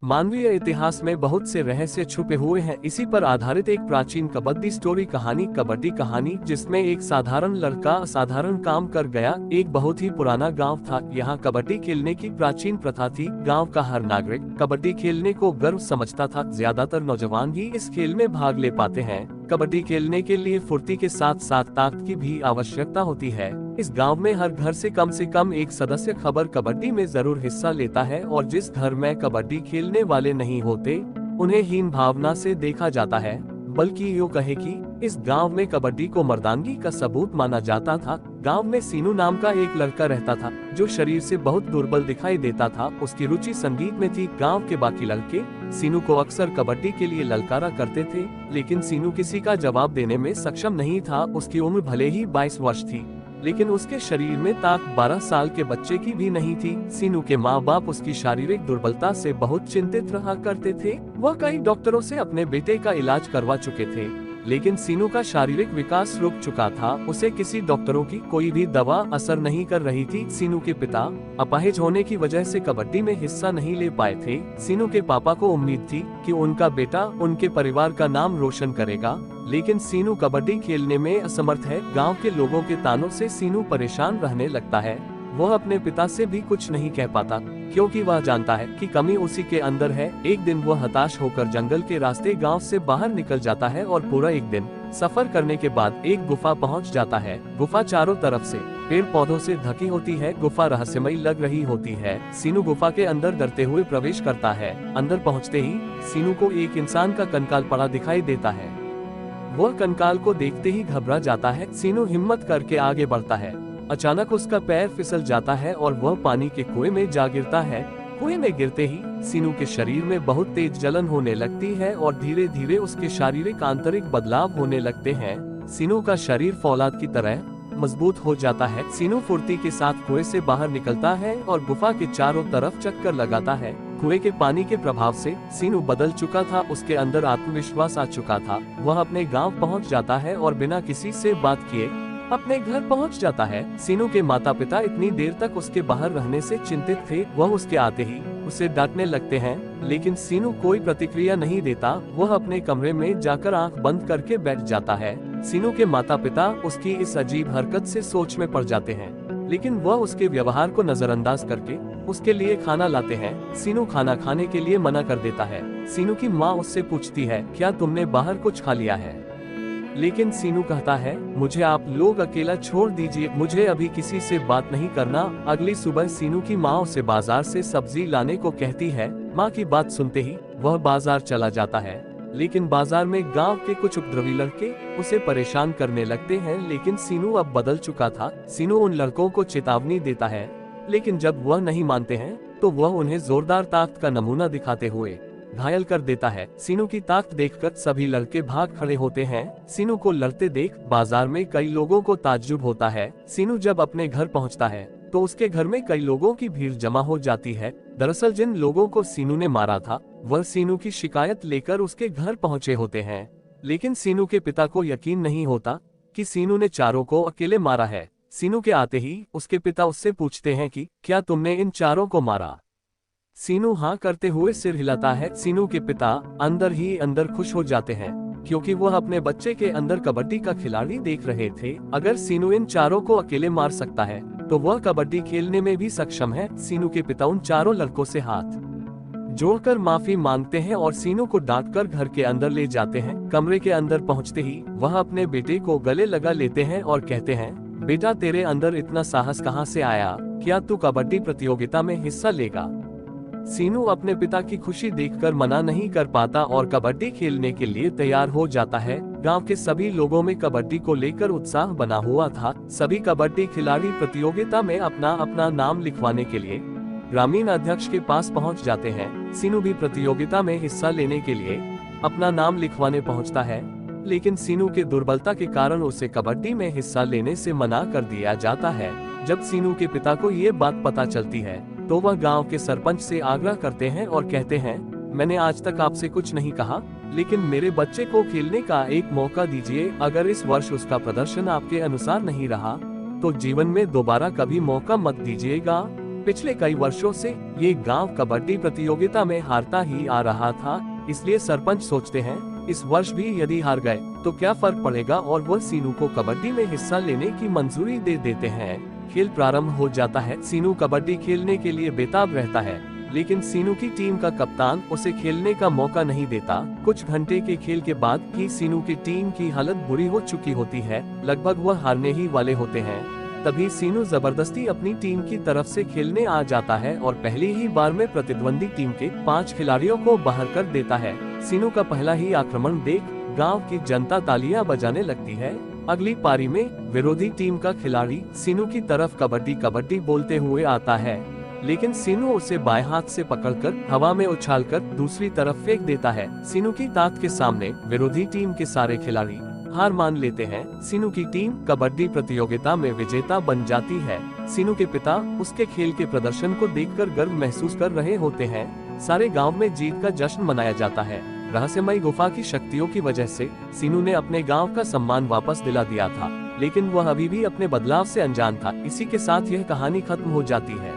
मानवीय इतिहास में बहुत से रहस्य छुपे हुए हैं। इसी पर आधारित एक प्राचीन कबड्डी स्टोरी कहानी, कबड्डी कहानी, जिसमें एक साधारण लड़का असाधारण काम कर गया। एक बहुत ही पुराना गांव था। यहाँ कबड्डी खेलने की प्राचीन प्रथा थी। गांव का हर नागरिक कबड्डी खेलने को गर्व समझता था। ज्यादातर नौजवान ही इस खेल में भाग ले पाते हैं। कबड्डी खेलने के लिए फुर्ती के साथ साथ ताकत की भी आवश्यकता होती है। इस गांव में हर घर से कम एक सदस्य खबर कबड्डी में जरूर हिस्सा लेता है, और जिस घर में कबड्डी खेलने वाले नहीं होते उन्हें हीन भावना से देखा जाता है। बल्कि यूँ कहे कि इस गांव में कबड्डी को मर्दानगी का सबूत माना जाता था। गांव में सीनू नाम का एक लड़का रहता था जो शरीर से बहुत दुर्बल दिखाई देता था। उसकी रुचि संगीत में थी। गांव के बाकी लड़के सीनू को अक्सर कबड्डी के लिए ललकारा करते थे, लेकिन सीनू किसी का जवाब देने में सक्षम नहीं था। उसकी उम्र भले ही 22 वर्ष थी, लेकिन उसके शरीर में ताकत 12 साल के बच्चे की भी नहीं थी। सीनू के माँ बाप उसकी शारीरिक दुर्बलता से बहुत चिंतित रहा करते थे। वह कई डॉक्टरों से अपने बेटे का इलाज करवा चुके थे, लेकिन सीनू का शारीरिक विकास रुक चुका था। उसे किसी डॉक्टरों की कोई भी दवा असर नहीं कर रही थी। सीनू के पिता अपाहिज होने की वजह से कबड्डी में हिस्सा नहीं ले पाए थे। सीनू के पापा को उम्मीद थी कि उनका बेटा उनके परिवार का नाम रोशन करेगा, लेकिन सीनू कबड्डी खेलने में असमर्थ है। गांव के लोगों के तानों से सीनू परेशान रहने लगता है। वह अपने पिता से भी कुछ नहीं कह पाता, क्योंकि वह जानता है कि कमी उसी के अंदर है। एक दिन वह हताश होकर जंगल के रास्ते गांव से बाहर निकल जाता है और पूरा एक दिन सफर करने के बाद एक गुफा पहुंच जाता है। गुफा चारों तरफ से पेड़ पौधों से ढकी होती है। गुफा रहस्यमयी लग रही होती है। सीनू गुफा के अंदर डरते हुए प्रवेश करता है। अंदर पहुंचते ही सीनू को एक इंसान का कंकाल पड़ा दिखाई देता है। वह कंकाल को देखते ही घबरा जाता है। सीनू हिम्मत करके आगे बढ़ता है। अचानक उसका पैर फिसल जाता है और वह पानी के कुएं में जा गिरता है। कुएं में गिरते ही सीनू के शरीर में बहुत तेज जलन होने लगती है और धीरे धीरे उसके शारीरिक आंतरिक बदलाव होने लगते हैं। सीनू का शरीर फौलाद की तरह मजबूत हो जाता है। सीनू फुर्ती के साथ कुएं से बाहर निकलता है और गुफा के चारों तरफ चक्कर लगाता है। कुएं के पानी के प्रभाव से सीनू बदल चुका था। उसके अंदर आत्मविश्वास आ चुका था। वह अपने गांव पहुंच जाता है और बिना किसी से बात किए अपने घर पहुंच जाता है। सीनू के माता पिता इतनी देर तक उसके बाहर रहने से चिंतित थे। वह उसके आते ही उसे डांटने लगते हैं, लेकिन सीनू कोई प्रतिक्रिया नहीं देता। वह अपने कमरे में जाकर आंख बंद करके बैठ जाता है। सीनू के माता पिता उसकी इस अजीब हरकत से सोच में पड़ जाते हैं, लेकिन वह उसके व्यवहार को नजरअंदाज करके उसके लिए खाना लाते हैं। सीनू खाना खाने के लिए मना कर देता है। सीनू की माँ उससे पूछती है, क्या तुमने बाहर कुछ खा लिया है? लेकिन सीनू कहता है, मुझे आप लोग अकेला छोड़ दीजिए, मुझे अभी किसी से बात नहीं करना। अगली सुबह सीनू की माँ उसे बाजार से सब्जी लाने को कहती है। माँ की बात सुनते ही वह बाजार चला जाता है, लेकिन बाजार में गांव के कुछ उपद्रवी लड़के उसे परेशान करने लगते हैं। लेकिन सीनू अब बदल चुका था। सीनू उन लड़कों को चेतावनी देता है, लेकिन जब वह नहीं मानते हैं तो वह उन्हें जोरदार ताकत का नमूना दिखाते हुए घायल कर देता है। सीनू की ताकत देखकर सभी लड़के भाग खड़े होते हैं। सीनू को लड़ते देख बाजार में कई लोगों को ताज्जुब होता है। सीनू जब अपने घर पहुंचता है तो उसके घर में कई लोगों की भीड़ जमा हो जाती है। दरअसल जिन लोगों को सीनू ने मारा था वह सीनू की शिकायत लेकर उसके घर पहुंचे होते हैं, लेकिन सीनू के पिता को यकीन नहीं होता कि सीनू ने चारों को अकेले मारा है। सीनू के आते ही उसके पिता उससे पूछते हैं कि क्या तुमने इन चारों को मारा? सीनू हाँ करते हुए सिर हिलाता है। सीनू के पिता अंदर ही अंदर खुश हो जाते हैं, क्योंकि वह अपने बच्चे के अंदर कबड्डी का खिलाड़ी देख रहे थे। अगर सीनू इन चारों को अकेले मार सकता है तो वह कबड्डी खेलने में भी सक्षम है। सीनू के पिता उन चारों लड़कों से हाथ जोड़कर माफी मांगते हैं और सीनू को डांटकर घर के अंदर ले जाते हैं। कमरे के अंदर पहुंचते ही वह अपने बेटे को गले लगा लेते हैं और कहते हैं, बेटा तेरे अंदर इतना साहस कहाँ से आया? क्या तू कबड्डी प्रतियोगिता में हिस्सा लेगा? सीनू अपने पिता की खुशी देखकर मना नहीं कर पाता और कबड्डी खेलने के लिए तैयार हो जाता है। गांव के सभी लोगों में कबड्डी को लेकर उत्साह बना हुआ था। सभी कबड्डी खिलाड़ी प्रतियोगिता में अपना अपना नाम लिखवाने के लिए ग्रामीण अध्यक्ष के पास पहुंच जाते हैं। सीनू भी प्रतियोगिता में हिस्सा लेने के लिए अपना नाम लिखवाने पहुंचता है, लेकिन सीनू के दुर्बलता के कारण उसे कबड्डी में हिस्सा लेने से मना कर दिया जाता है। जब सीनू के पिता को ये बात पता चलती है तो वह गांव के सरपंच से आग्रह करते हैं और कहते हैं, मैंने आज तक आपसे कुछ नहीं कहा, लेकिन मेरे बच्चे को खेलने का एक मौका दीजिए। अगर इस वर्ष उसका प्रदर्शन आपके अनुसार नहीं रहा तो जीवन में दोबारा कभी मौका मत दीजिएगा। पिछले कई वर्षों से ये गांव कबड्डी प्रतियोगिता में हारता ही आ रहा था, इसलिए सरपंच सोचते हैं इस वर्ष भी यदि हार गए तो क्या फर्क पड़ेगा, और वह सीनू को कबड्डी में हिस्सा लेने की मंजूरी दे देते हैं। खेल प्रारंभ हो जाता है। सीनू कबड्डी खेलने के लिए बेताब रहता है, लेकिन सीनू की टीम का कप्तान उसे खेलने का मौका नहीं देता। कुछ घंटे के खेल के बाद ही सीनू की टीम की हालत बुरी हो चुकी होती है, लगभग वह हारने ही वाले होते हैं। तभी सीनू जबरदस्ती अपनी टीम की तरफ से खेलने आ जाता है और पहली ही बार में प्रतिद्वंदी टीम के 5 खिलाड़ियों को बाहर कर देता है। सीनू का पहला ही आक्रमण देख गांव की जनता तालियां बजाने लगती है। अगली पारी में विरोधी टीम का खिलाड़ी सीनू की तरफ कबड्डी कबड्डी बोलते हुए आता है, लेकिन सीनू उसे बाएं हाथ से पकड़कर हवा में उछालकर दूसरी तरफ फेंक देता है। सीनू की ताकत के सामने विरोधी टीम के सारे खिलाड़ी हार मान लेते हैं। सीनू की टीम कबड्डी प्रतियोगिता में विजेता बन जाती है। सीनू के पिता उसके खेल के प्रदर्शन को देखकर गर्व महसूस कर रहे होते हैं। सारे गांव में जीत का जश्न मनाया जाता है। रहस्यमय गुफा की शक्तियों की वजह से सीनू ने अपने गांव का सम्मान वापस दिला दिया था, लेकिन वह अभी भी अपने बदलाव से अनजान था। इसी के साथ यह कहानी खत्म हो जाती है।